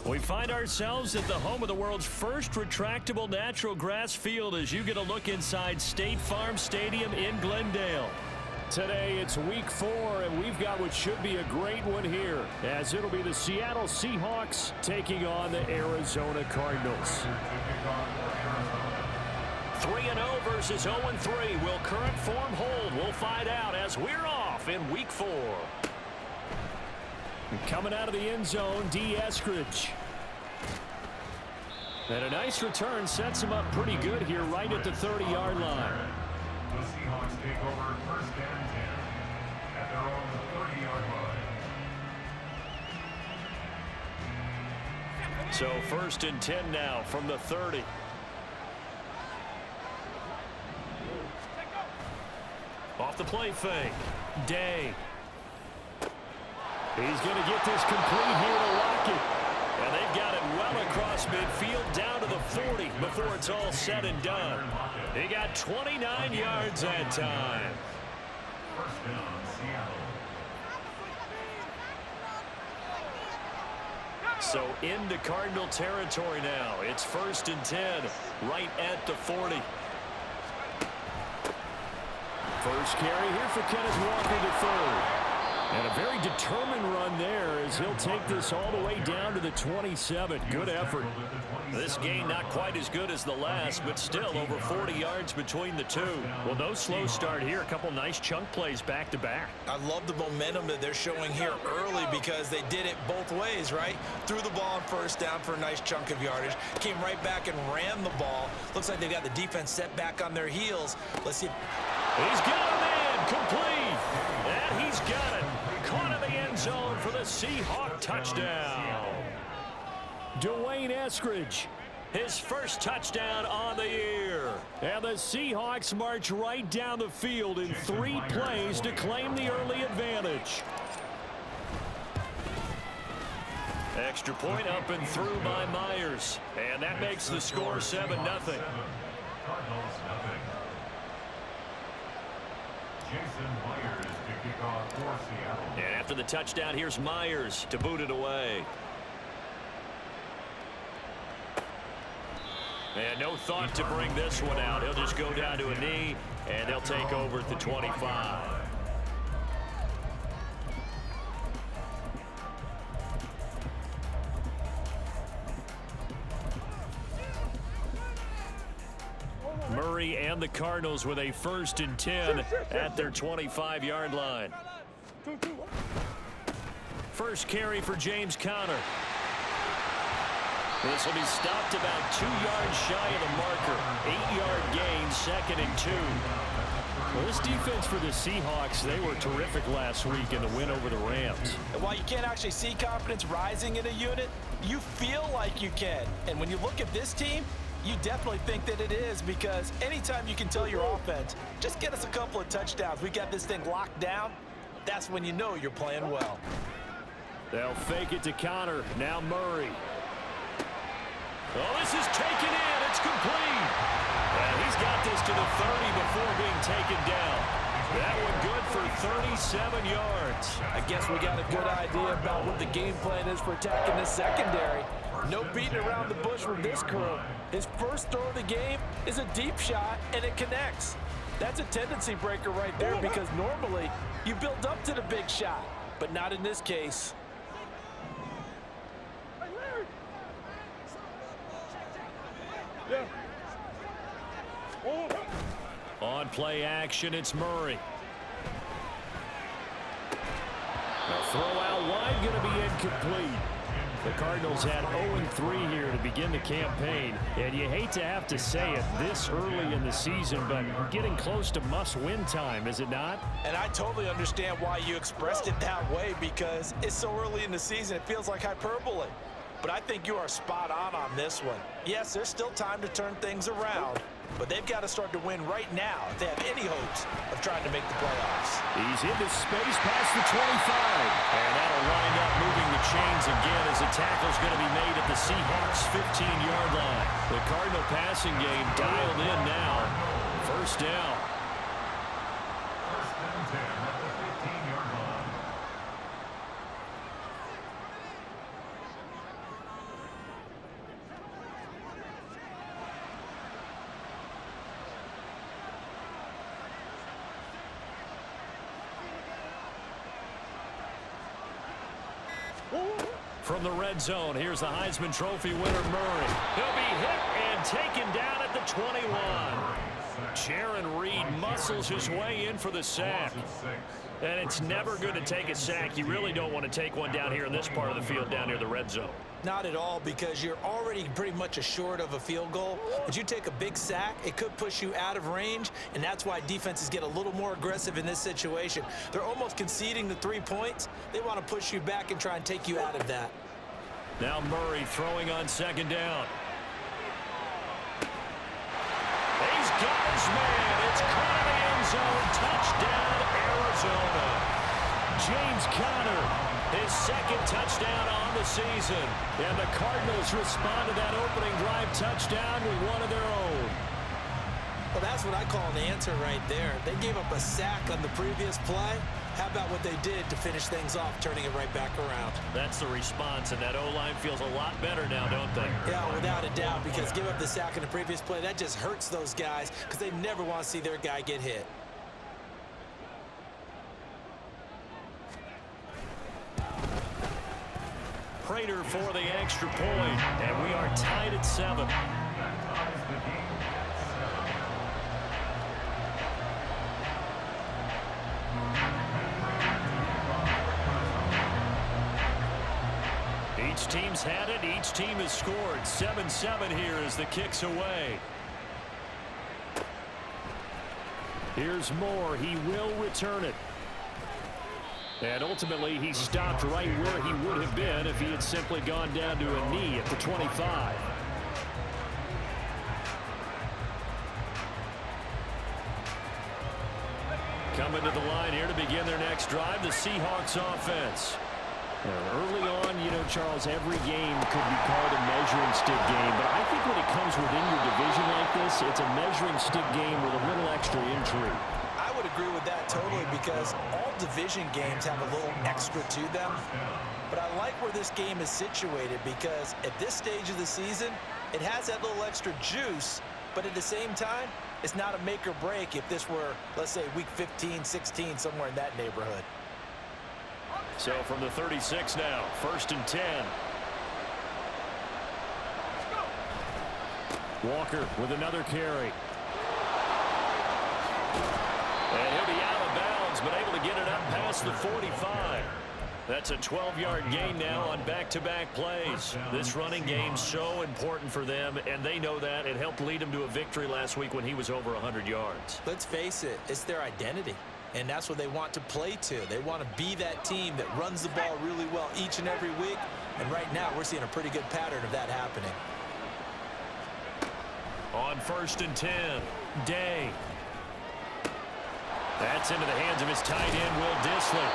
We find ourselves at the home of the world's first retractable natural grass field as you get a look inside State Farm Stadium in Glendale. Today it's week 4, and we've got what should be a great one here, as it'll be the Seattle Seahawks taking on the Arizona Cardinals. 3-0 versus 0-3. Will current form hold? We'll find out as we're off in week 4. Coming out of the end zone, D. Eskridge. And a nice return sets him up pretty good here right at the 30-yard line. The Seahawks take over first and 10 at their own 30-yard line. So first and 10 now from the 30. Off the play fake. Day. He's going to get this complete here to Lockett. And they've got it well across midfield down to the 40 before it's all said and done. He got 29 yards that time. First down, Seattle. So into Cardinal territory now. It's 1st and 10, right at the 40. First carry here for Kenneth Walker to third. And a very determined run there as he'll take this all the way down to the 27. Good effort. This game not quite as good as the last, but still over 40 yards between the two. Well, no slow start here. A couple nice chunk plays back-to-back. I love the momentum that they're showing here early because they did it both ways, right? Threw the ball on first down for a nice chunk of yardage. Came right back and ran the ball. Looks like they got the defense set back on their heels. Let's see. He's got him in. Complete. And he's got it. Caught in the end zone for the Seahawks touchdown. Dwayne Eskridge, his first touchdown on the year. And the Seahawks march right down the field in 3 plays to claim the early advantage. Extra point up and through by Myers. And that makes the score 7-0. And after the touchdown, here's Myers to boot it away. And no thought to bring this one out. He'll just go down to a knee, and they'll take over at the 25. Murray and the Cardinals with a 1st and 10 at their 25-yard line. First carry for James Conner. This will be stopped about 2 yards shy of the marker. 8-yard gain, 2nd and 2. Well, this defense for the Seahawks, they were terrific last week in the win over the Rams. And while you can't actually see confidence rising in a unit, you feel like you can. And when you look at this team, you definitely think that it is, because anytime you can tell your offense, just get us a couple of touchdowns, we got this thing locked down, that's when you know you're playing well. They'll fake it to Conner. Now Murray. Oh, this is taken in. It's complete. And he's got this to the 30 before being taken down. That one good for 37 yards. I guess we got a good idea about what the game plan is for attacking this secondary. No beating around the bush from this crew. His first throw of the game is a deep shot, and it connects. That's a tendency breaker right there, because normally you build up to the big shot, but not in this case. On play action, it's Murray. The throw out wide, going to be incomplete. The Cardinals had 0-3 here to begin the campaign, and you hate to have to say it this early in the season, but getting close to must-win time, is it not? And I totally understand why you expressed it that way, because it's so early in the season, it feels like hyperbole. But I think you are spot on this one. Yes, there's still time to turn things around, but they've got to start to win right now if they have any hopes of trying to make the playoffs. He's into space past the 25. And that'll wind up moving the chains again as a tackle's going to be made at the Seahawks' 15-yard line. The Cardinal passing game dialed in now. First down. First and 10 at the 15-yard line. From the red zone, here's the Heisman Trophy winner, Murray. He'll be hit and taken down at the 21. Jaron Reed muscles his way in for the sack. And it's never good to take a sack. You really don't want to take one down here in this part of the field down near the red zone. Not at all, because you're already pretty much assured of a field goal. But you take a big sack, it could push you out of range, and that's why defenses get a little more aggressive in this situation. They're almost conceding the 3 points. They want to push you back and try and take you out of that. Now Murray throwing on second down. He's got his man. It's caught in the end zone. Touchdown, Arizona. James Conner, his second touchdown on the season. And the Cardinals respond to that opening drive touchdown with one of their own. Well, that's what I call an answer right there. They gave up a sack on the previous play. How about what they did to finish things off, turning it right back around? That's the response, and that O-line feels a lot better now, don't they? Yeah, without a doubt, because give up the sack in the previous play, that just hurts those guys because they never want to see their guy get hit. Prater for the extra point, and we are tied at 7. Each team's had it. Each team has scored. 7-7 here as the kick's away. Here's Moore. He will return it. And ultimately, he stopped right where he would have been if he had simply gone down to a knee at the 25. Coming to the line here to begin their next drive, the Seahawks offense. Early on, you know, Charles, every game could be called a measuring stick game, but I think when it comes within your division like this, it's a measuring stick game with a little extra intrigue. I would agree with that totally because all division games have a little extra to them. But I like where this game is situated because at this stage of the season, it has that little extra juice, but at the same time, it's not a make or break if this were, let's say, week 15, 16, somewhere in that neighborhood. So from the 36 now, 1st and 10. Walker with another carry. And he'll be out of bounds, but able to get it up past the 45. That's a 12-yard gain now on back-to-back plays. This running game's so important for them, and they know that. It helped lead them to a victory last week when he was over 100 yards. Let's face it, it's their identity. And that's what they want to play to. They want to be that team that runs the ball really well each and every week. And right now, we're seeing a pretty good pattern of that happening. On 1st and 10, Day. That's into the hands of his tight end, Will Dissly.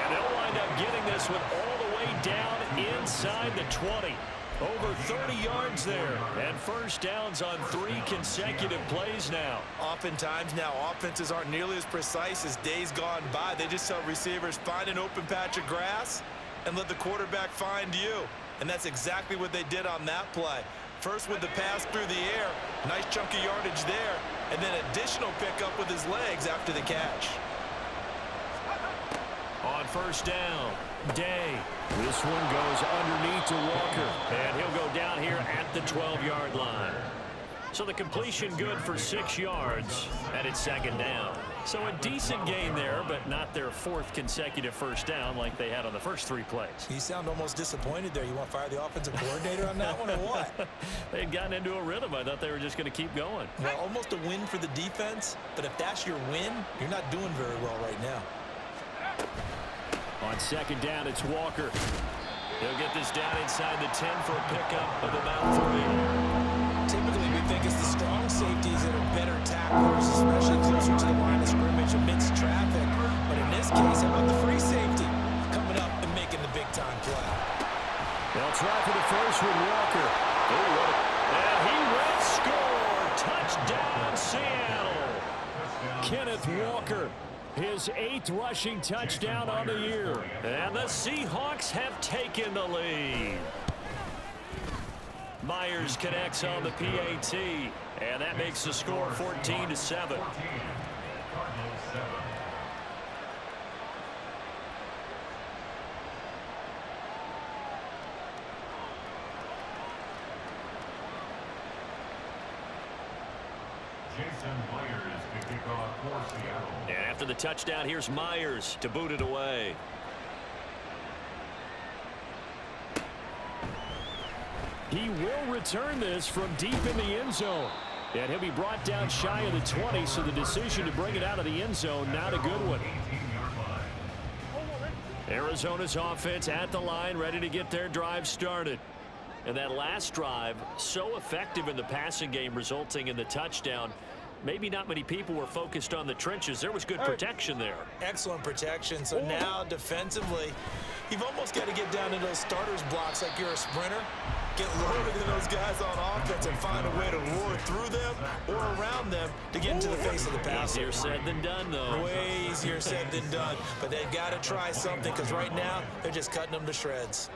And they'll wind up getting this one all the way down inside the 20. Over 30 yards there. And first downs on 3 consecutive plays now. Oftentimes now, offenses aren't nearly as precise as days gone by. They just tell receivers, find an open patch of grass and let the quarterback find you. And that's exactly what they did on that play. First with the pass through the air, nice chunk of yardage there, and then additional pickup with his legs after the catch. On first down, Day. This one goes underneath to Walker, and he'll go down here at the 12-yard line. So the completion good for 6 yards, and it's 2nd down. So a decent gain there, but not their 4th consecutive first down like they had on the first 3 plays. You sound almost disappointed there. You want to fire the offensive coordinator on that one or what? They had gotten into a rhythm. I thought they were just going to keep going. Well, almost a win for the defense, but if that's your win, you're not doing very well right now. On 2nd down, it's Walker. He'll get this down inside the 10 for a pickup of about 3. Typically, we think it's the strong safeties that are better tacklers, especially closer to the line of scrimmage amidst traffic. But in this case, how about the free safety coming up and making the big-time play? They'll try for the first with Walker. And he will score. Touchdown, Seattle. Kenneth Walker. His 8th rushing touchdown on the year. And the Seahawks have taken the lead. Myers connects on the PAT. And that makes the score 14-7. And after the touchdown, here's Myers to boot it away. He will return this from deep in the end zone. And he'll be brought down shy of the 20, so the decision to bring it out of the end zone, not a good one. Arizona's offense at the line, ready to get their drive started. And that last drive, so effective in the passing game, resulting in the touchdown. Maybe not many people were focused on the trenches. There was good protection there. Excellent protection. So now defensively, you've almost got to get down to those starters blocks like you're a sprinter. get lower than those guys on offense and find a way to roar through them or around them to get into the face of the passer. Easier said than done, though. Way easier said than done. But they've got to try something because right now they're just cutting them to shreds.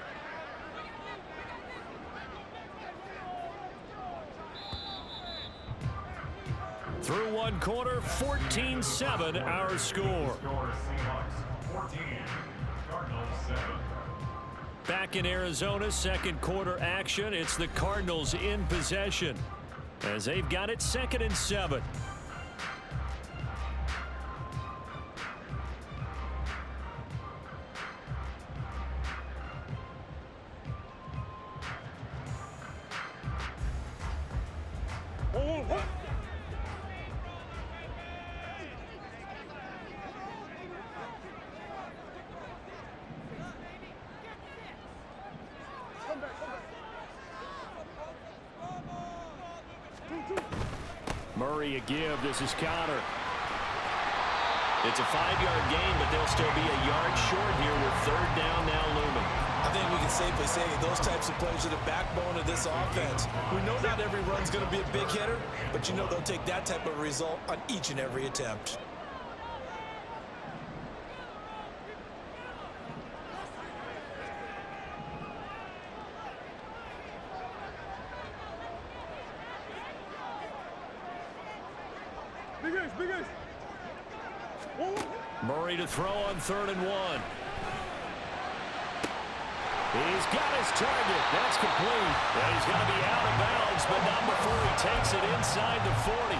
Through one quarter, 14-7 our score. Seahawks 14, Cardinals 7. Back in Arizona, second quarter action. It's the Cardinals in possession as they've got it 2nd and 7. Murray a give. This is Connor. It's a 5-yard gain, but they'll still be a yard short here with 3rd down now looming. I think we can safely say that those types of plays are the backbone of this offense. We know not every run's going to be a big hitter, but you know they'll take that type of result on each and every attempt. Murray to throw on 3rd and 1. He's got his target. That's complete. And he's going to be out of bounds, but not before he takes it inside the 40.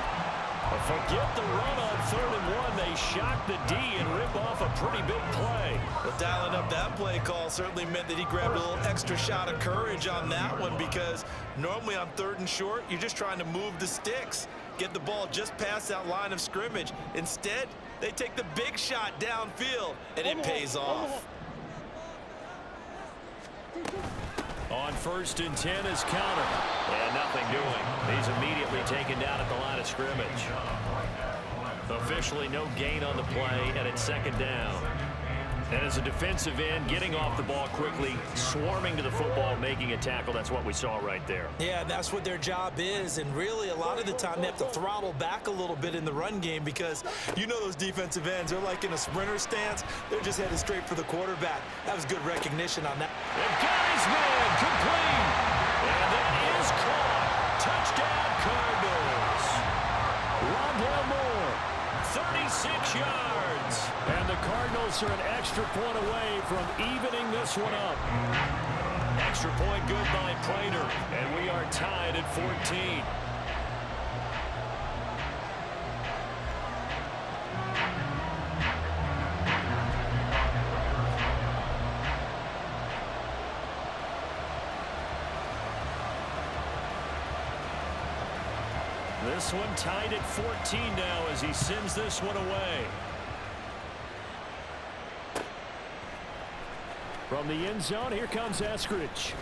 But forget the run on 3rd and 1. They shock the D and rip off a pretty big play. Well, dialing up that play call certainly meant that he grabbed a little extra shot of courage on that one, because normally on 3rd and short, you're just trying to move the sticks, get the ball just past that line of scrimmage. Instead, they take the big shot downfield, and it pays off. On 1st and 10 is Connor. And nothing doing. He's immediately taken down at the line of scrimmage. Officially no gain on the play, and it's 2nd down. And as a defensive end, getting off the ball quickly, swarming to the football, making a tackle, that's what we saw right there. Yeah, that's what their job is, and really a lot of the time they have to throttle back a little bit in the run game, because you know those defensive ends, they're like in a sprinter stance. They're just headed straight for the quarterback. That was good recognition on that. And got his man complete. And that is caught. Touchdown Cardinals. Rondell Moore, 36 yards. And the Cardinals are an extra point away from evening this one up. Extra point good by Prater. And we are tied at 14. This one tied at 14 now as he sends this one away. From the end zone, here comes Eskridge.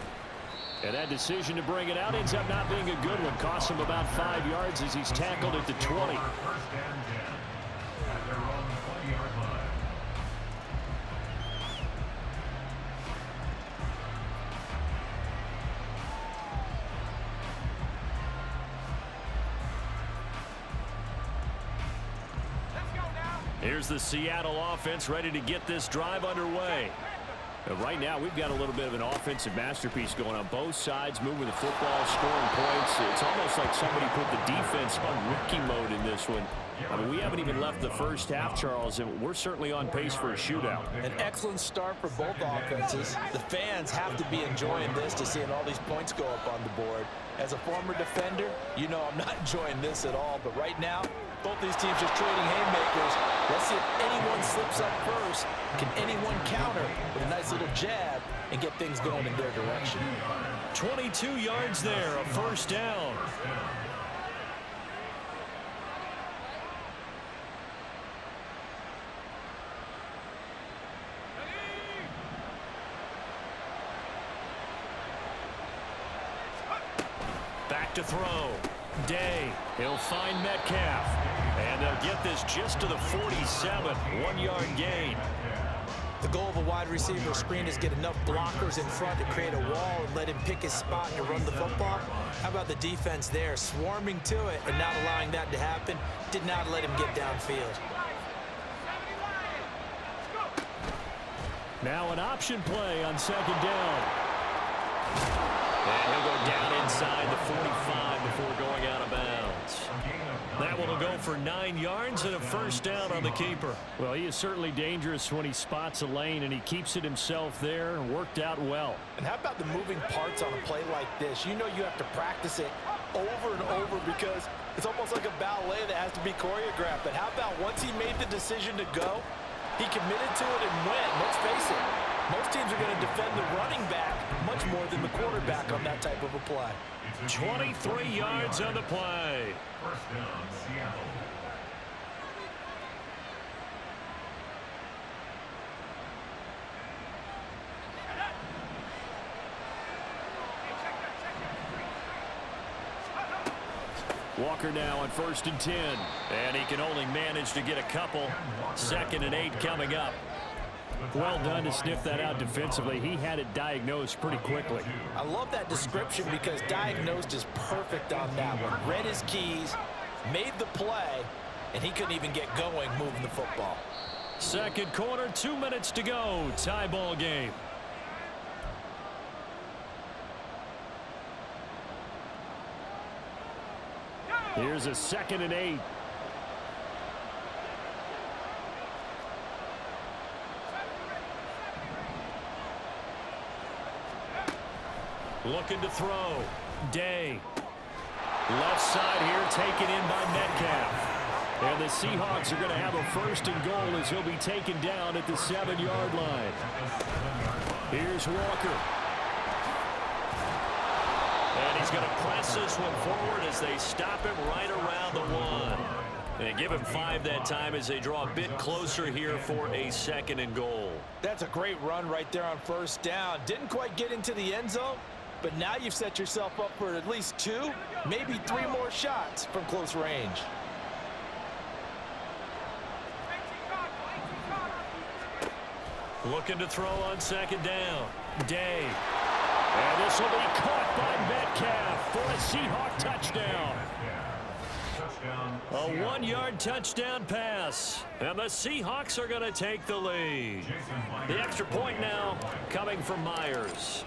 And that decision to bring it out ends up not being a good one. Costs him about 5 yards as he's tackled at the 20. 1st and 10 at their own 20-yard line. Here's the Seattle offense ready to get this drive underway. Right now, we've got a little bit of an offensive masterpiece going on. Both sides moving the football, scoring points. It's almost like somebody put the defense on rookie mode in this one. I mean, we haven't even left the first half, Charles, and we're certainly on pace for a shootout. An excellent start for both offenses. The fans have to be enjoying this, to seeing all these points go up on the board. As a former defender, you know I'm not enjoying this at all. But right now, both these teams just trading haymakers. Let's see if anyone slips up first. Can anyone counter with a nice little jab and get things going in their direction? 22 yards there, a 1st down. Back to throw. Day. He'll find Metcalf. And they'll get this just to the 47. 1-yard gain. The goal of a wide receiver screen is get enough blockers in front to create a wall and let him pick his spot to run the football. How about the defense there, swarming to it and not allowing that to happen? Did not let him get downfield. Now an option play on second down. And he'll go down inside the 45 before going out of bounds. That one will go for 9 yards and a first down on the keeper. Well, he is certainly dangerous when he spots a lane, and he keeps it himself there and worked out well. And how about the moving parts on a play like this? You know you have to practice it over and over because it's almost like a ballet that has to be choreographed. But how about once he made the decision to go, he committed to it and went. Let's face it, most teams are going to defend the running back much more than the quarterback on that type of a play. 23 yards on the play. First down, Seattle. Walker now on 1st and 10. And he can only manage to get a couple. 2nd and 8 coming up. Well done to sniff that out defensively. He had it diagnosed pretty quickly. I love that description because diagnosed is perfect on that one. Read his keys, made the play, and he couldn't even get going moving the football. Second quarter, 2 minutes to go. Tie ball game. Here's a 2nd and 8. Looking to throw. Day. Left side here taken in by Metcalf. And the Seahawks are going to have a 1st and goal as he'll be taken down at the 7-yard line. Here's Walker. And he's going to press this one forward as they stop him right around the 1. And give him 5 that time as they draw a bit closer here for a 2nd and goal. That's a great run right there on 1st down. Didn't quite get into the end zone, but now you've set yourself up for at least 2, maybe 3 more shots from close range. Looking to throw on 2nd down. Day. And this will be caught by Metcalf for a Seahawk touchdown. A 1-yard touchdown pass. And the Seahawks are going to take the lead. The extra point now coming from Myers.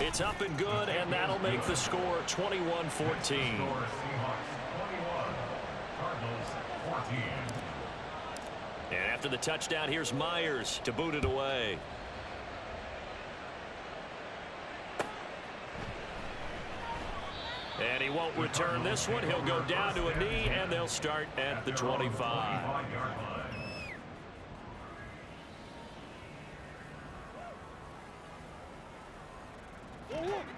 It's up and good, and that'll make the score 21-14. And after the touchdown, here's Myers to boot it away. And he won't return this one. He'll go down to a knee, and they'll start at the 25.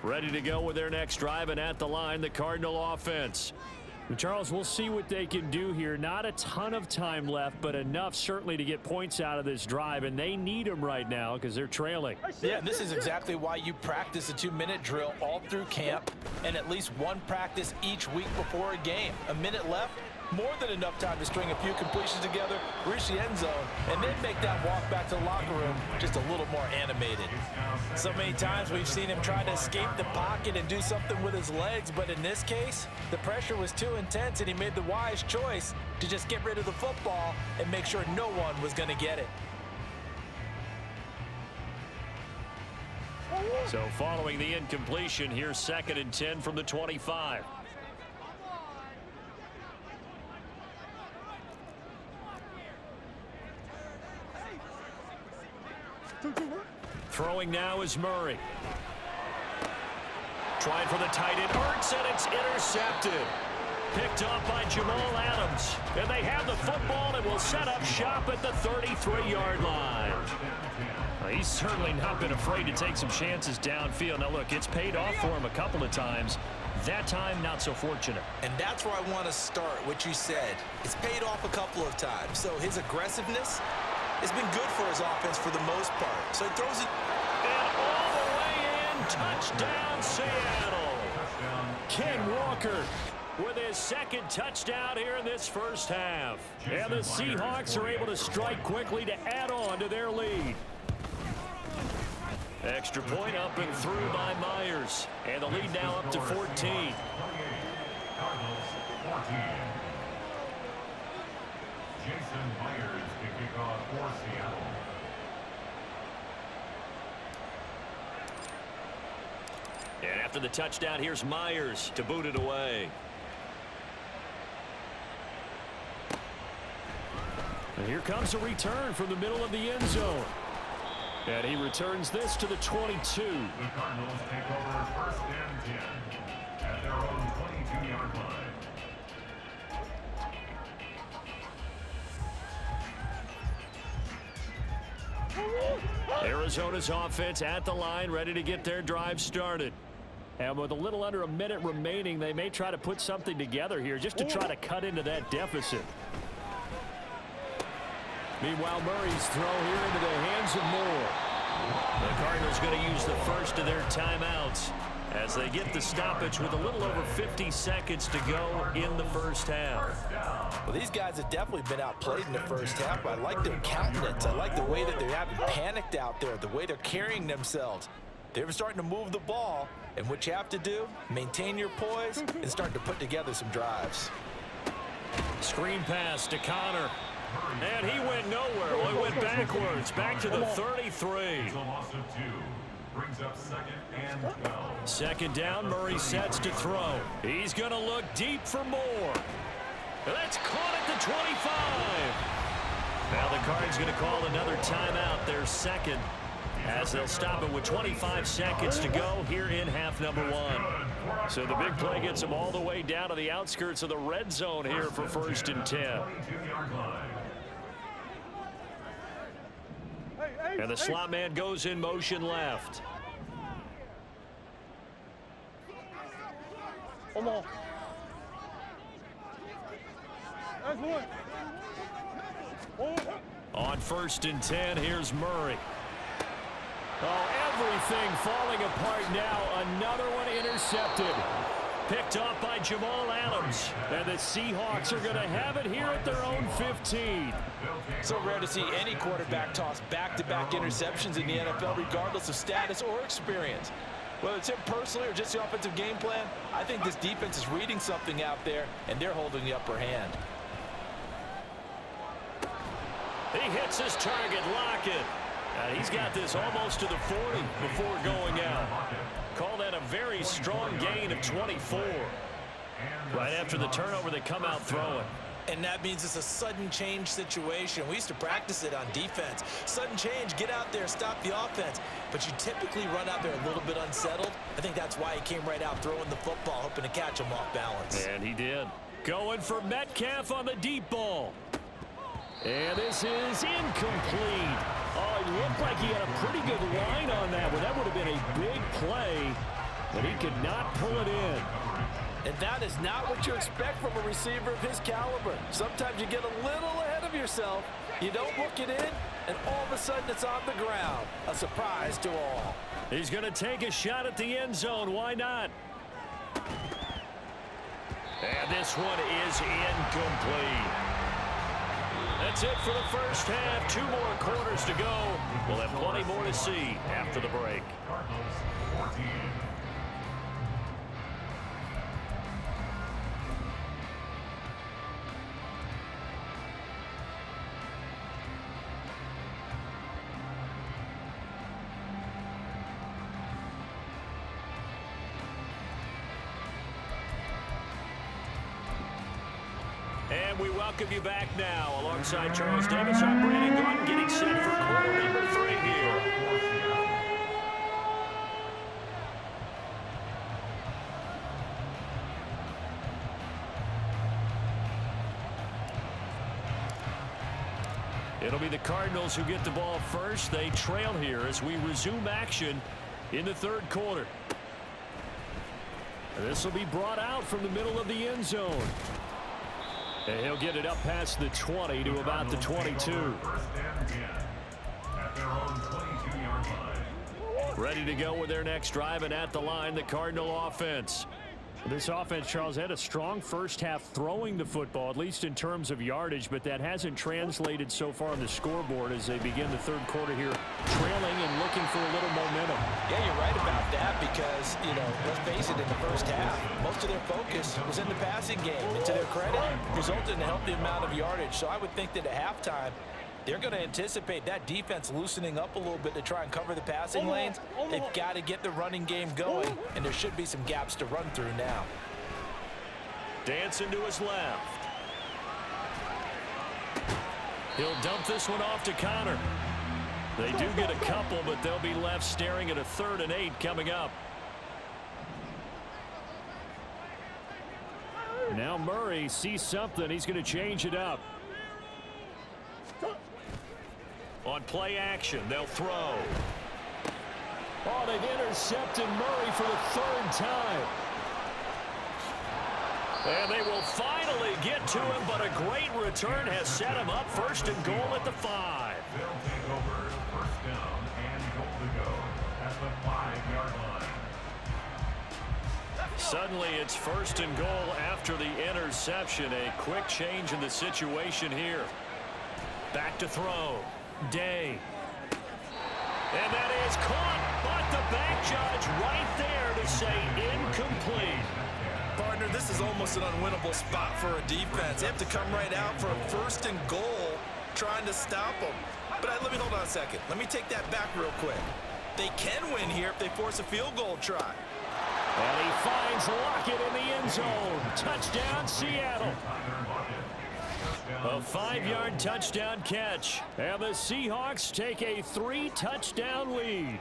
Ready to go with their next drive, and at the line, the Cardinal offense. Charles, we'll see what they can do here. Not a ton of time left, but enough certainly to get points out of this drive, and they need them right now because they're trailing. Yeah, and this is exactly why you practice a 2-minute drill all through camp and at least one practice each week before a game. A minute left, more than enough time to string a few completions together, reach the end zone, and then make that walk back to the locker room just a little more animated. So many times we've seen him try to escape the pocket and do something with his legs, but in this case, the pressure was too intense and he made the wise choice to just get rid of the football and make sure no one was going to get it. So following the incompletion, here's 2nd and 10 from the 25. Throwing now is Murray. Trying for the tight end. Ertz, and it's intercepted. Picked off by Jamal Adams. And they have the football and will set up shop at the 33-yard line. He's certainly not been afraid to take some chances downfield. Now, look, it's paid off for him a couple of times. That time, not so fortunate. And that's where I want to start, what you said. It's paid off a couple of times. So his aggressiveness has been good for his offense for the most part. So he throws it. And all the way in, touchdown Seattle. Ken Walker with his second touchdown here in this first half. And the Seahawks are able to strike quickly to add on to their lead. Extra point up and through by Myers. And the lead now up to 14. Cardinals 14. Jason Myers to kick off for Seattle. And after the touchdown, here's Myers to boot it away. And here comes a return from the middle of the end zone. And he returns this to the 22. The Cardinals take over first and 10 at their own 22-yard line. Arizona's offense at the line, ready to get their drive started. And with a little under a minute remaining, they may try to put something together here just to try to cut into that deficit. Meanwhile, Murray's throw here into the hands of Moore. The Cardinals going to use the first of their timeouts as they get the stoppage with a little over 50 seconds to go in the first half. Well, these guys have definitely been outplayed in the first half. I like their countenance. I like the way that they haven't panicked out there, the way they're carrying themselves. They're starting to move the ball, and what you have to do, maintain your poise and start to put together some drives. Screen pass to Connor. And he went nowhere. Well, he went backwards, back to the 33. It's a loss of 2. Brings up second and 12. Second down, Murray sets to throw. He's going to look deep for Moore. That's caught at the 25. Now the Cards going to call another timeout, their second, as they'll stop it with 25 seconds to go here in half number 1. So the big play gets them all the way down to the outskirts of the red zone here for first and 10. And the slot man goes in motion left. Come on. That's one. On first and 10, here's Murray. Oh, everything falling apart now. Another one intercepted. Picked off by Jamal Adams. And the Seahawks are going to have it here at their own 15. So rare to see any quarterback toss back-to-back interceptions in the NFL, regardless of status or experience. Whether it's him personally or just the offensive game plan, I think this defense is reading something out there, and they're holding the upper hand. He hits his target, Lockett. He's got this almost to the 40 before going out. Call that a very strong gain of 24. Right after the turnover, they come out throwing. And that means it's a sudden change situation. We used to practice it on defense. Sudden change, get out there, stop the offense. But you typically run out there a little bit unsettled. I think that's why he came right out throwing the football, hoping to catch him off balance. And he did. Going for Metcalf on the deep ball. And this is incomplete. Oh, it looked like he had a pretty good line on that one. That would have been a big play, but he could not pull it in. And that is not what you expect from a receiver of his caliber. Sometimes you get a little ahead of yourself. You don't look it in, and all of a sudden it's on the ground. A surprise to all. He's going to take a shot at the end zone. Why not? And this one is incomplete. That's it for the first half. 2 more quarters to go. We'll have plenty more to see after the break. Cardinals 14. And we welcome you back now. Alongside Charles Davis, I'm Brandon Gordon, getting set for quarter number 3 here. It'll be the Cardinals who get the ball first. They trail here as we resume action in the third quarter. This will be brought out from the middle of the end zone. And he'll get it up past the 20 to about the 22. First and 10 at their own 22-yard line. Ready to go with their next drive, and at the line, the Cardinal offense. This offense, Charles, had a strong first half throwing the football, at least in terms of yardage, but that hasn't translated so far on the scoreboard as they begin the third quarter here, trailing and looking for a little momentum. Yeah, you're right about that because, let's face it, in the first half, most of their focus was in the passing game. And to their credit, resulted in a healthy amount of yardage. So I would think that at halftime, they're going to anticipate that defense loosening up a little bit to try and cover the passing lanes. They've got to get the running game going, and there should be some gaps to run through now. Dancing to his left. He'll dump this one off to Connor. They do get a couple, but they'll be left staring at a 3rd and 8 coming up. Now Murray sees something. He's going to change it up. On play action, they'll throw. Oh, they've intercepted Murray for the 3rd time. And they will finally get to him, but a great return has set him up 1st and goal at the 5. They'll take over 1st down and goal to go at the 5-yard line. Suddenly it's 1st and goal after the interception. A quick change in the situation here. Back to throw. Day. And that is caught, but the back judge right there to say incomplete. Partner, this is almost an unwinnable spot for a defense. They have to come right out for a 1st and goal trying to stop them. But let me hold on a second. Let me take that back real quick. They can win here if they force a field goal try. And he finds Lockett in the end zone. Touchdown, Seattle. A 5-yard touchdown catch. And the Seahawks take a 3-touchdown lead.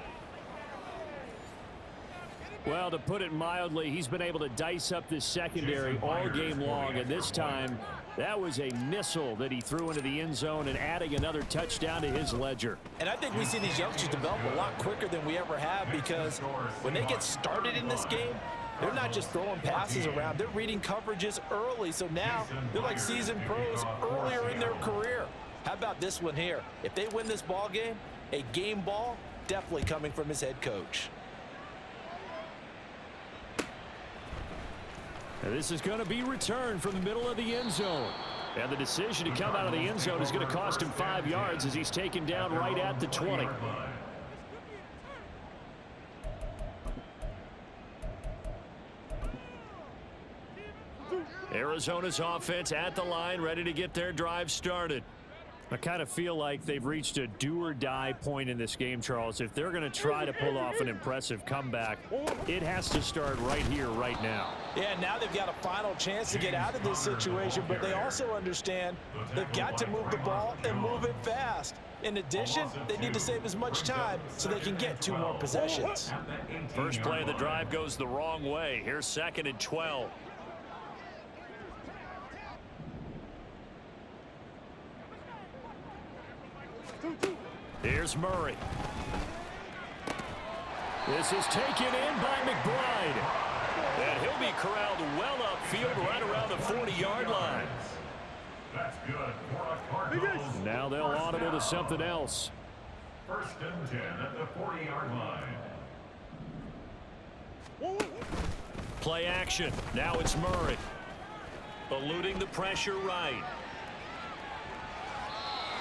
Well, to put it mildly, he's been able to dice up this secondary all game long. And this time, that was a missile that he threw into the end zone and adding another touchdown to his ledger. And I think we see these youngsters develop a lot quicker than we ever have because when they get started in this game, they're not just throwing passes around. They're reading coverages early. So now they're like seasoned pros earlier in their career. How about this one here? If they win this ball game, a game ball definitely coming from his head coach. And this is going to be returned from the middle of the end zone. And the decision to come out of the end zone is going to cost him 5 yards as he's taken down right at the 20. Arizona's offense at the line, ready to get their drive started. I kind of feel like they've reached a do-or-die point in this game, Charles. If they're going to try to pull off an impressive comeback, it has to start right here, right now. Yeah, now they've got a final chance to get out of this situation, but they also understand they've got to move the ball and move it fast. In addition, they need to save as much time so they can get 2 more possessions. First play of the drive goes the wrong way. Here's 2nd and 12. Here's Murray. This is taken in by McBride. And he'll be corralled well upfield right around the 40-yard line. That's good for a Cardinals. Now they'll audible to something else. 1st and 10 at the 40-yard line. Play action. Now it's Murray. Eluding the pressure right.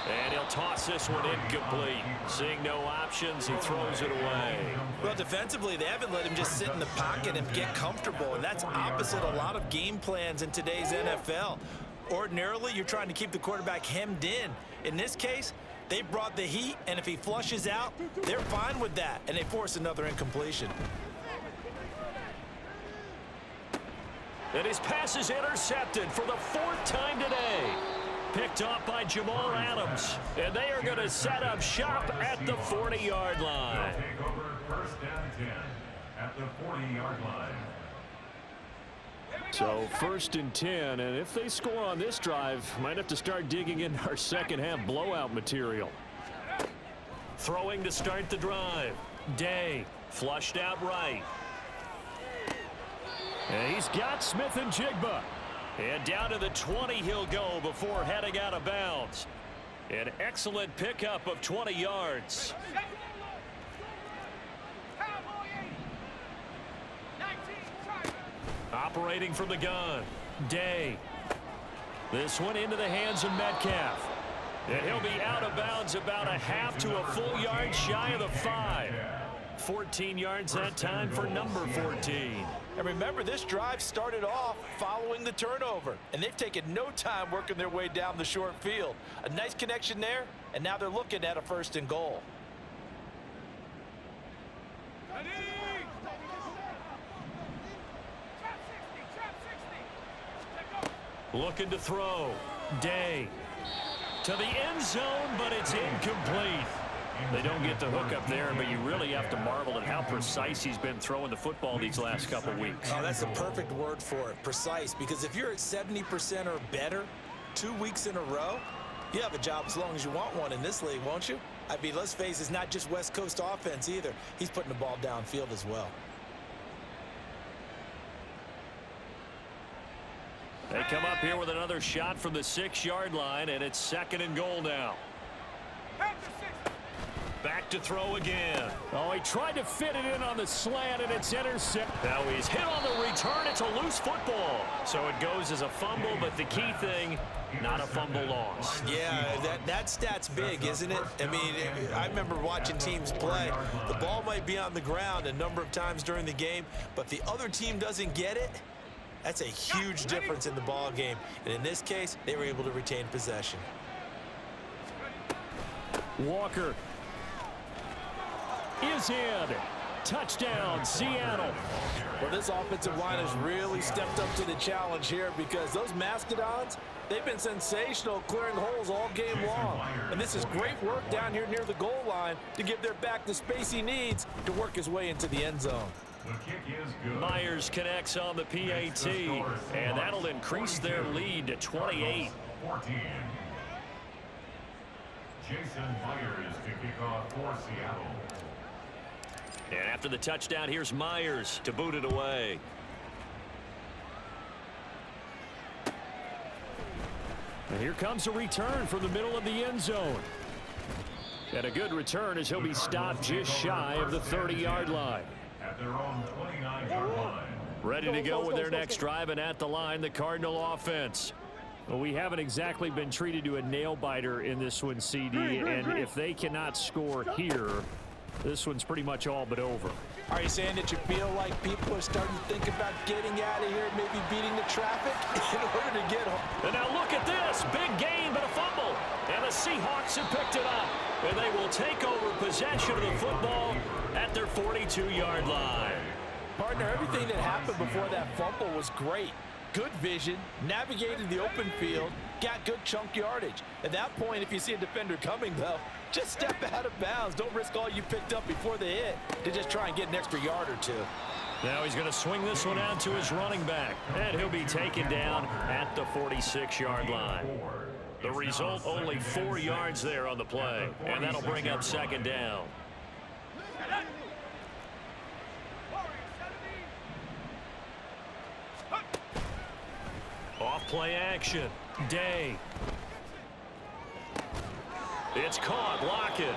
And he'll toss this one incomplete. Seeing no options, he throws it away. Well, defensively, they haven't let him just sit in the pocket and get comfortable, and that's opposite a lot of game plans in today's NFL. Ordinarily, you're trying to keep the quarterback hemmed in. In this case, they brought the heat, and if he flushes out, they're fine with that, and they force another incompletion. And his pass is intercepted for the 4th time today. Picked off by Jamal Adams. And they are going to set up shop at the 40-yard line. They'll take over 1st and 10 at the 40-yard line. So 1st and 10, and if they score on this drive, might have to start digging in our second half blowout material. Throwing to start the drive. Day flushed out right. And he's got Smith and Jigba. And down to the 20 he'll go before heading out of bounds. An excellent pickup of 20 yards. Operating from the gun, Day. This one into the hands of Metcalf. And he'll be out of bounds about a half to a full yard shy of the 5. 14 yards that time for number 14. And remember, this drive started off following the turnover, and they've taken no time working their way down the short field. A nice connection there, and now they're looking at a 1st and goal. Looking to throw. Day. To the end zone, but it's incomplete. They don't get the hook up there, but you really have to marvel at how precise he's been throwing the football these last couple weeks. Oh, that's the perfect word for it, precise, because if you're at 70% or better 2 weeks in a row, you have a job as long as you want one in this league, won't you? I mean, let's face it, it's not just West Coast offense either. He's putting the ball downfield as well. They come up here with another shot from the 6-yard line, and it's 2nd and goal now. Back to throw again. Oh, he tried to fit it in on the slant, and it's intercepted. Now he's hit on the return. It's a loose football. So it goes as a fumble, but the key thing, not a fumble loss. Yeah, that stat's big, isn't it? I mean, I remember watching teams play. The ball might be on the ground a number of times during the game, but the other team doesn't get it. That's a huge difference in the ball game. And in this case, they were able to retain possession. Walker is in. Touchdown, Seattle. Well, this offensive line has really stepped up to the challenge here because those Mastodons, they've been sensational clearing holes all game long. And this is great work down here near the goal line to give their back the space he needs to work his way into the end zone. The kick is good. Myers connects on the PAT, and that'll increase their lead to 28. 14. Jason Myers to kick off for Seattle. And after the touchdown, here's Myers to boot it away. And here comes a return from the middle of the end zone. And a good return as he'll be stopped just shy of the 30-yard line. At their own 29-yard line. Ready to go with their next drive, and at the line, the Cardinal offense. Well, we haven't exactly been treated to a nail-biter in this one, CD, and if they cannot score here, this one's pretty much all but over. Are you saying that you feel like people are starting to think about getting out of here, maybe beating the traffic in order to get home? And now look at this. Big gain, but a fumble. And the Seahawks have picked it up. And they will take over possession of the football at their 42-yard line. Partner, everything that happened before that fumble was great. Good vision, navigated the open field, got good chunk yardage. At that point, if you see a defender coming, though, just step out of bounds. Don't risk all you picked up before the hit to just try and get an extra yard or two. Now he's going to swing this one out to his running back, and he'll be taken down at the 46-yard line. The result, only 4 yards there on the play, and that'll bring up 2nd down. Off play action. Day. It's caught. Lockett.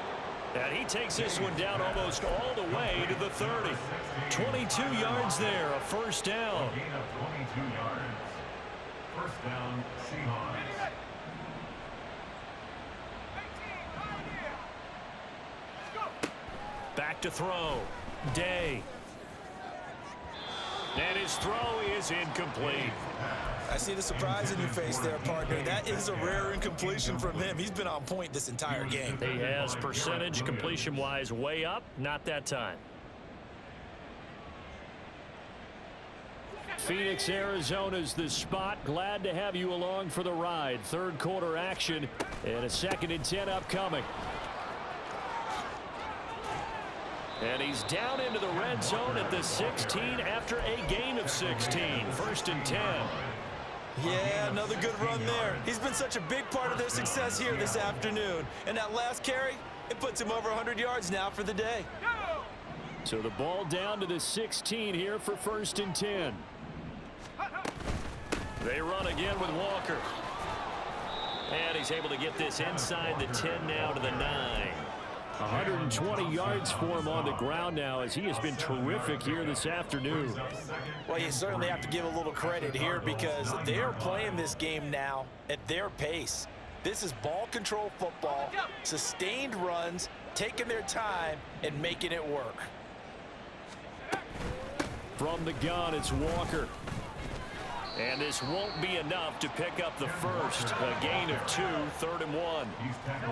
And he takes this one down almost all the way to the 30. 22 yards there. A 1st down. A gain of 22 yards. 1st down, Seahawks. Back to throw. Day. And his throw is incomplete. I see the surprise in your face there, partner. That is a rare incompletion from him. He's been on point this entire game. He has percentage completion-wise way up. Not that time. Phoenix, Arizona's the spot. Glad to have you along for the ride. 3rd quarter action and a 2nd and 10 upcoming. And he's down into the red zone at the 16 after a gain of 16. 1st and 10. Yeah, another good run there. He's been such a big part of their success here this afternoon. And that last carry, it puts him over 100 yards now for the day. So the ball down to the 16 here for 1st and 10. They run again with Walker. And he's able to get this inside the 10 now to the 9. 120 yards for him on the ground now, as he has been terrific here this afternoon. Well, you certainly have to give a little credit here because they're playing this game now at their pace. This is ball control football, sustained runs, taking their time and making it work. From the gun, it's Walker. And this won't be enough to pick up the first. A gain of 2, 3rd and 1.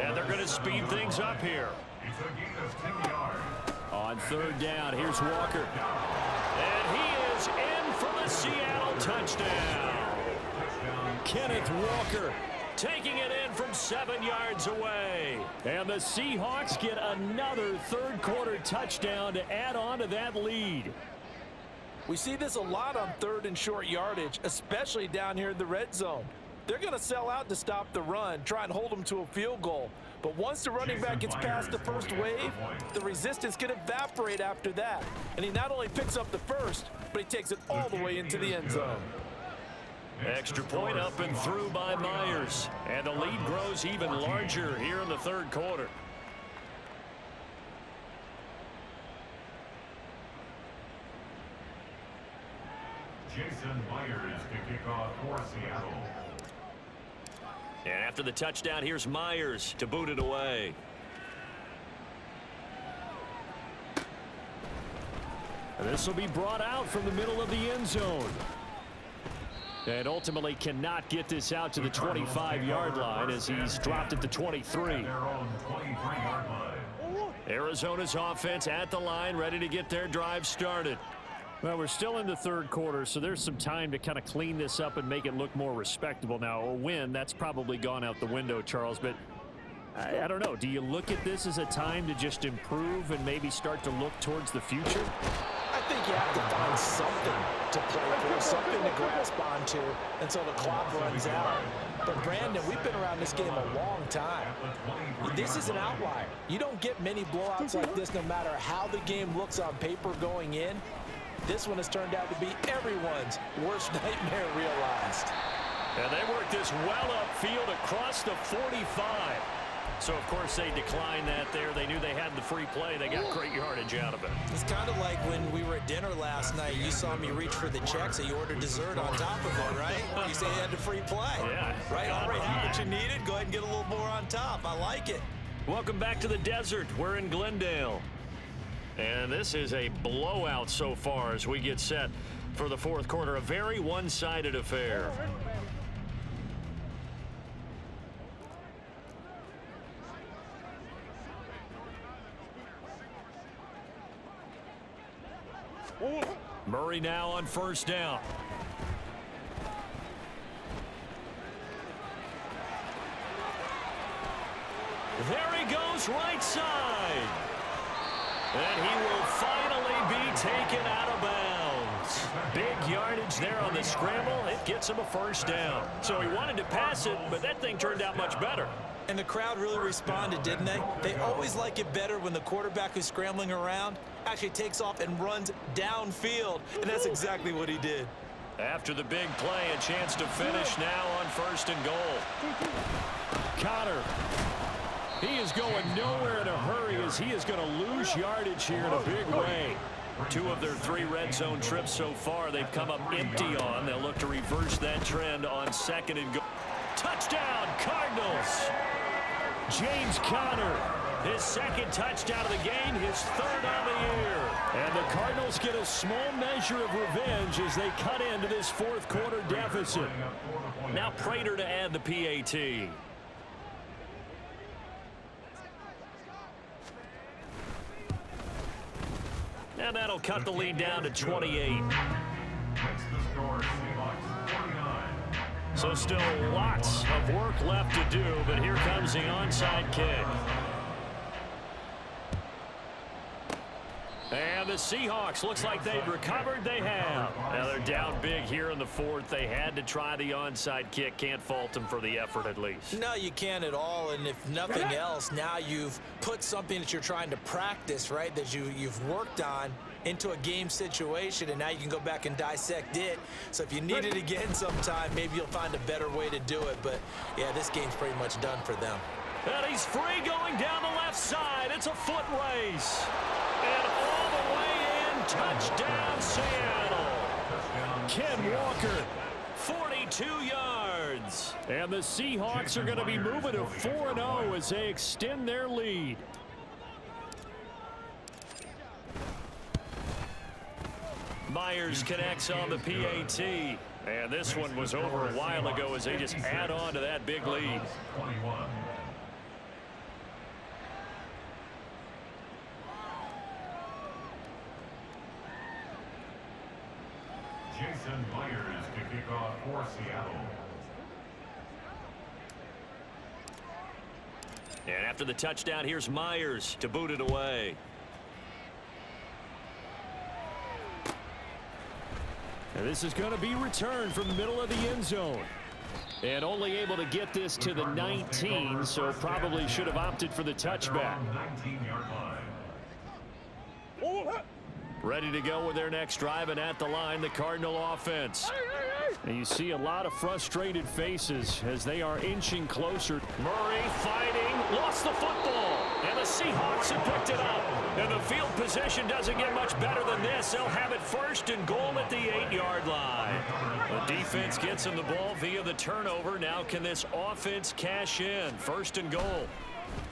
And they're going to speed things up here. On 3rd down, here's Walker. And he is in for the Seattle touchdown. Kenneth Walker taking it in from 7 yards away. And the Seahawks get another third-quarter touchdown to add on to that lead. We see this a lot on 3rd and short yardage, especially down here in the red zone. They're going to sell out to stop the run, try and hold them to a field goal. But once the running back gets past the first wave, the resistance can evaporate after that. And he not only picks up the first, but he takes it all the way into the end zone. Extra point up and through by Myers. And the lead grows even larger here in the 3rd quarter. Jason Myers to kick off for Seattle. And after the touchdown, here's Myers to boot it away. And this will be brought out from the middle of the end zone. And ultimately cannot get this out to the 25-yard line as he's dropped at the 23. Arizona's offense at the line, ready to get their drive started. Well, we're still in the 3rd quarter, so there's some time to kind of clean this up and make it look more respectable now. A win, that's probably gone out the window, Charles, but I don't know. Do you look at this as a time to just improve and maybe start to look towards the future? I think you have to find something to play for, something to grasp onto until the clock runs out. But, Brandon, we've been around this game a long time. This is an outlier. You don't get many blowouts like this no matter how the game looks on paper going in. This one has turned out to be everyone's worst nightmare realized. And they work this well upfield across the 45. So, of course, they declined that there. They knew they had the free play. They got great yardage out of it. It's kind of like when we were at dinner last night. You saw me reach for the check, so you ordered dessert on top of it, right? You say you had the free play. Yeah. Right? Already had what you needed. Go ahead and get a little more on top. I like it. Welcome back to the desert. We're in Glendale. And this is a blowout so far as we get set for the 4th quarter. A very one-sided affair. Murray now on 1st down. There he goes, right side. And he will finally be taken out of bounds. Big yardage there on the scramble. It gets him a 1st down. So he wanted to pass it, but that thing turned out much better. And the crowd really responded, didn't they? They always like it better when the quarterback who's scrambling around actually takes off and runs downfield. And that's exactly what he did. After the big play, a chance to finish now on 1st and goal. Connor. He is going nowhere in a hurry as he is going to lose yardage here in a big way. 2 of their 3 red zone trips so far they've come up empty on. They'll look to reverse that trend on 2nd and goal. Touchdown, Cardinals. James Conner, his 2nd touchdown of the game, his 3rd on the year. And the Cardinals get a small measure of revenge as they cut into this 4th quarter deficit. Now Prater to add the PAT. And that'll cut the lead down to 28. So still lots of work left to do, but here comes the onside kick. And the Seahawks, looks like they've recovered. They have. Now they're down big here in the 4th. They had to try the onside kick. Can't fault them for the effort at least. No, you can't at all. And if nothing else, now you've put something that you're trying to practice, right, that you've worked on into a game situation, and now you can go back and dissect it. So if you need it again sometime, maybe you'll find a better way to do it. But, yeah, this game's pretty much done for them. And he's free going down the left side. It's a foot race. And all the way in, touchdown Seattle. Ken Walker, 42 yards. And the Seahawks are going to be moving to 4-0 as they extend their lead. Myers connects on the PAT. And this one was over a while ago as they just add on to that big lead. 21. Jason Myers to kick off for Seattle. And after the touchdown, here's Myers to boot it away. And this is going to be returned from the middle of the end zone. And only able to get this to the 19, so probably should have opted for the touchback. 19-yard line. Ready to go with their next drive, and at the line, the Cardinal offense. And you see a lot of frustrated faces as they are inching closer. Murray fighting, lost the football, and the Seahawks have picked it up. And the field position doesn't get much better than this. They'll have it first and goal at the 8-yard line. The defense gets them the ball via the turnover. Now can this offense cash in? First and goal.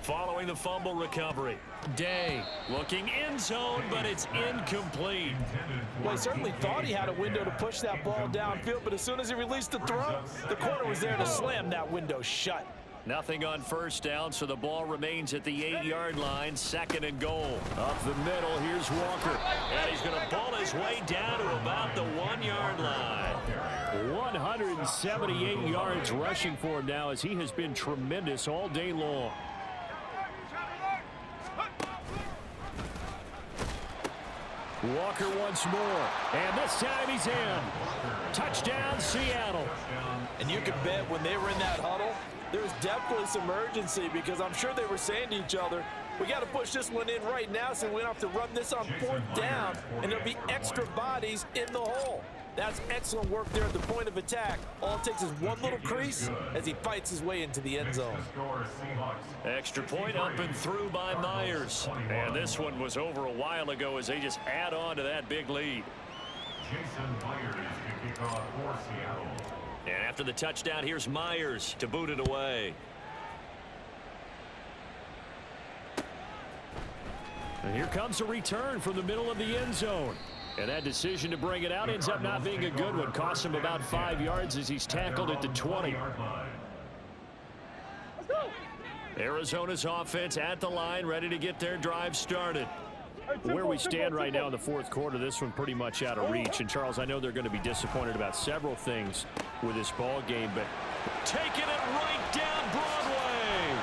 Following the fumble recovery. Day looking end zone, but it's incomplete. Well, he certainly thought he had a window to push that ball downfield, but as soon as he released the throw, the corner was there to slam that window shut. Nothing on first down, so the ball remains at the 8-yard line. Second and goal. Up the middle, here's Walker. And he's going to ball his way down to about the 1-yard line. 178 yards rushing for him now as he has been tremendous all day long. Walker once more, and this time he's in. Touchdown, Seattle. And you can bet when they were in that huddle, there was definitely some urgency because I'm sure they were saying to each other, we got to push this one in right now so we don't have to run this on 4th down, and there'll be extra bodies in the hole. That's excellent work there at the point of attack. All it takes is one little crease as he fights his way into the end zone. Extra point up and through by Myers. And this one was over a while ago as they just add on to that big lead. Jason Myers to kick off for Seattle. And after the touchdown, here's Myers to boot it away. And here comes a return from the middle of the end zone. And that decision to bring it out ends up not being a good one. Costs him about 5 yards as he's tackled at the 20. Arizona's offense at the line, ready to get their drive started. Where we stand right now in the 4th quarter, this one pretty much out of reach. And, Charles, I know they're going to be disappointed about several things with this ball game, but taking it right down Broadway.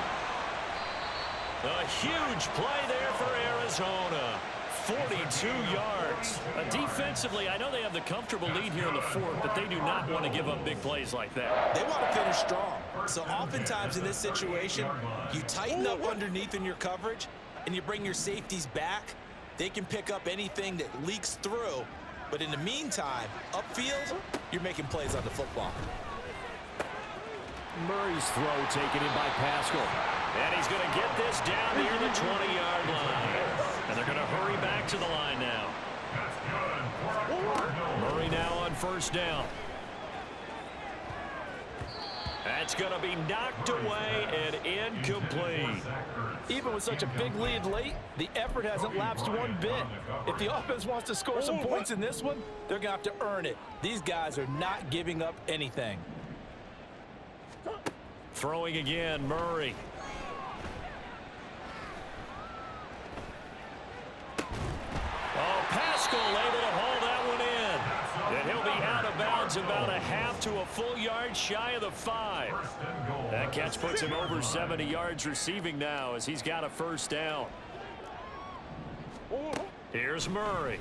A huge play there for Arizona. 42 yards. Defensively, I know they have the comfortable lead here in the 4th, but they do not want to give up big plays like that. They want to finish strong. So oftentimes in this situation, you tighten up underneath in your coverage, and you bring your safeties back. They can pick up anything that leaks through. But in the meantime, upfield, you're making plays on the football. Murray's throw taken in by Pascal. And he's going to get this down near the 20-yard line. And they're going to hurry back to the line now. Murray now on first down. That's going to be knocked away and incomplete. Even with such a big lead late, the effort hasn't lapsed one bit. If the offense wants to score some points in this one, they're going to have to earn it. These guys are not giving up anything. Throwing again, Murray. Oh, Pascal able to haul that one in. And he'll be out of bounds about a half to a full yard shy of the 5. That catch puts him over 70 yards receiving now as he's got a first down. Here's Murray.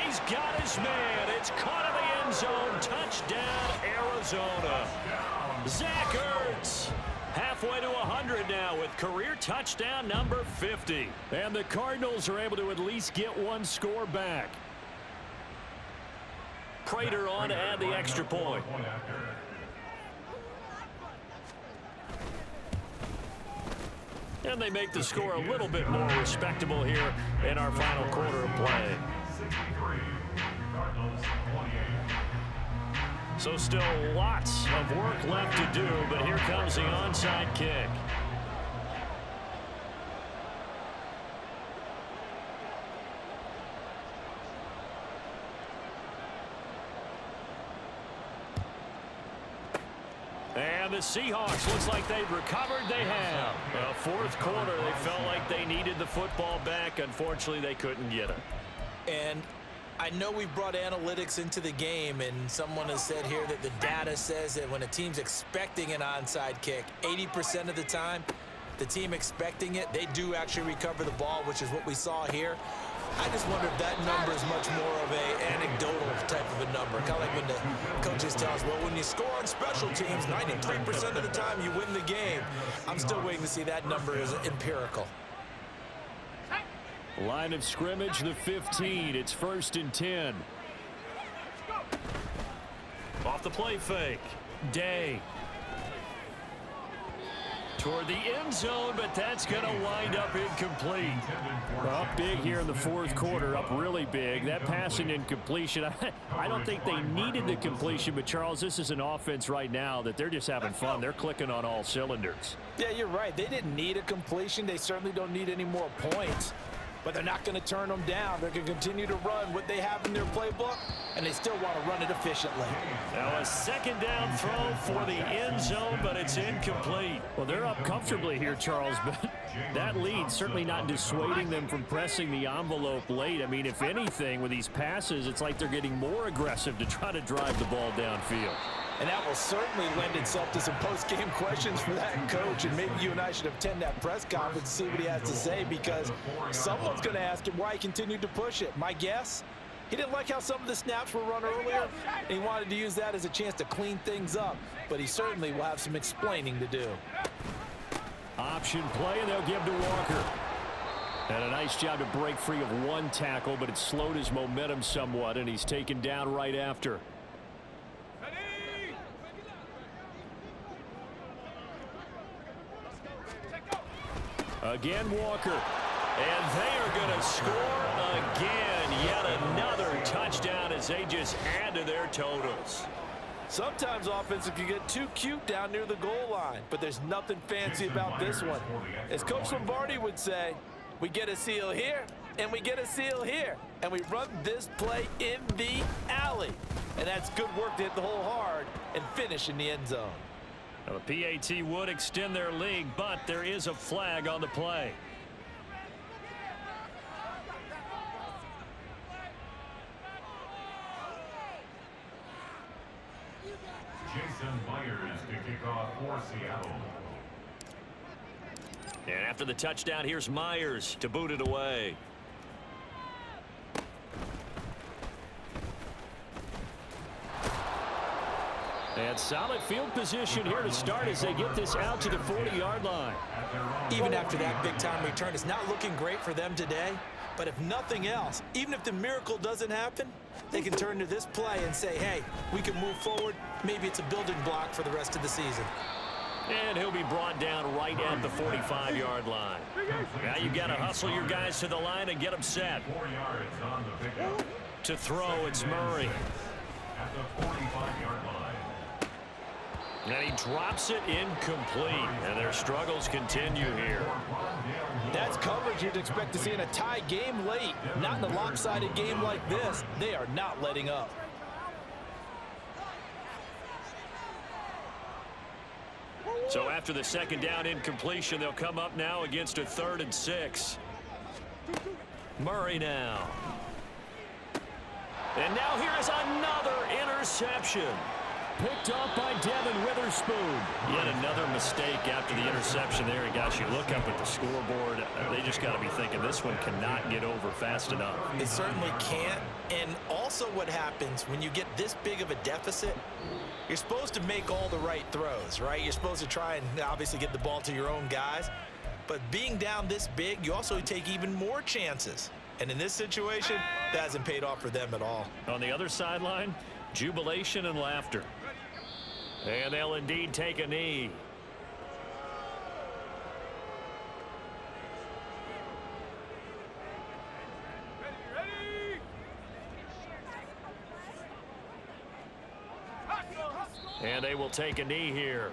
He's got his man. It's caught in the end zone. Touchdown, Arizona. Zach Ertz. Halfway to 100 now with career touchdown number 50. And the Cardinals are able to at least get one score back. Prater on to add the extra point. And they make the score a little bit more respectable here in our final quarter of play. 63, Cardinals 28. So still lots of work left to do, but here comes the onside kick. And the Seahawks, looks like they've recovered. They have. Fourth quarter, they felt like they needed the football back. Unfortunately, they couldn't get it. And I know we've brought analytics into the game, and someone has said here that the data says that when a team's expecting an onside kick, 80% of the time, the team expecting it, they do actually recover the ball, which is what we saw here. I just wonder if that number is much more of an anecdotal type of a number. Kind of like when the coaches tell us, well, when you score on special teams, 93% of the time you win the game. I'm still waiting to see that number is empirical. Line of scrimmage, the 15. It's 1st and 10. Off the play fake. Day. Toward the end zone, but that's going to wind up incomplete. Up big here in the fourth quarter, up really big. That passing incompletion, I don't think they needed the completion, but Charles, this is an offense right now that they're just having fun. They're clicking on all cylinders. Yeah, you're right. They didn't need a completion. They certainly don't need any more points. But they're not going to turn them down. They're going to continue to run what they have in their playbook, and they still want to run it efficiently. Now a second down throw for the end zone, but it's incomplete. Well, they're up comfortably here, Charles, but that lead certainly not dissuading them from pressing the envelope late. I mean, if anything, with these passes, it's like they're getting more aggressive to try to drive the ball downfield. And that will certainly lend itself to some post-game questions for that coach. And maybe you and I should attend that press conference and see what he has to say, because someone's going to ask him why he continued to push it. My guess, he didn't like how some of the snaps were run earlier, and he wanted to use that as a chance to clean things up. But he certainly will have some explaining to do. Option play, and they'll give to Walker. And a nice job to break free of one tackle, but it slowed his momentum somewhat, and he's taken down right after. Again, Walker. And they are going to score again. Yet another touchdown as they just add to their totals. Sometimes offensive can get too cute down near the goal line, but there's nothing fancy about this one. As Coach Lombardi would say, we get a seal here, and we get a seal here, and we run this play in the alley. And that's good work to hit the hole hard and finish in the end zone. Now, the PAT would extend their lead, but there is a flag on the play. Jason Myers to kick off for Seattle. And after the touchdown, here's Myers to boot it away. And solid field position here to start as they get this out to the 40-yard line. Even after that big-time return, it's not looking great for them today. But if nothing else, even if the miracle doesn't happen, they can turn to this play and say, hey, we can move forward. Maybe it's a building block for the rest of the season. And he'll be brought down right at the 45-yard line. Now you've got to hustle your guys to the line and get them set. 4 yards on the pickup. To throw, it's Murray. At the 45-yard line. And he drops it incomplete. And their struggles continue here. That's coverage you'd expect to see in a tie game late. Not in a lopsided game like this. They are not letting up. So after the second down incompletion, they'll come up now against a 3rd and 6. Murray now. And now here is another interception. Picked up by Devin Witherspoon. Yet another mistake after the interception there. And gosh, you look up at the scoreboard, they just got to be thinking this one cannot get over fast enough. It certainly can't. And also what happens when you get this big of a deficit, you're supposed to make all the right throws, right? You're supposed to try and obviously get the ball to your own guys. But being down this big, you also take even more chances. And in this situation, that hasn't paid off for them at all. On the other sideline, jubilation and laughter. And they'll indeed take a knee. And they will take a knee here.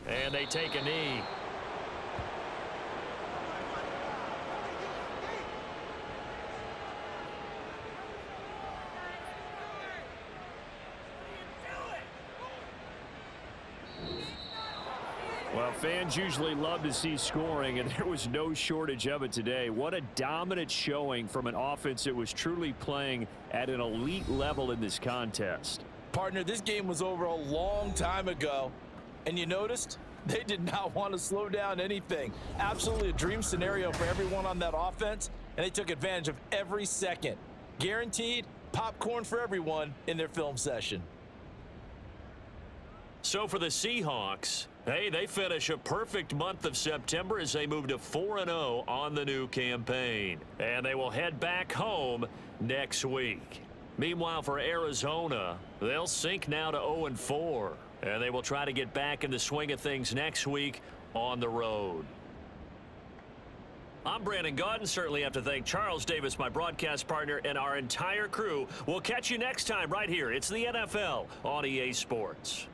And they take a knee. Well, fans usually love to see scoring, and there was no shortage of it today. What a dominant showing from an offense that was truly playing at an elite level in this contest. Partner, this game was over a long time ago, and you noticed they did not want to slow down anything. Absolutely a dream scenario for everyone on that offense, and they took advantage of every second. Guaranteed popcorn for everyone in their film session. So for the Seahawks, hey, they finish a perfect month of September as they move to 4-0 on the new campaign. And they will head back home next week. Meanwhile, for Arizona, they'll sink now to 0-4. And they will try to get back in the swing of things next week on the road. I'm Brandon Gaudin. Certainly have to thank Charles Davis, my broadcast partner, and our entire crew. We'll catch you next time right here. It's the NFL on EA Sports.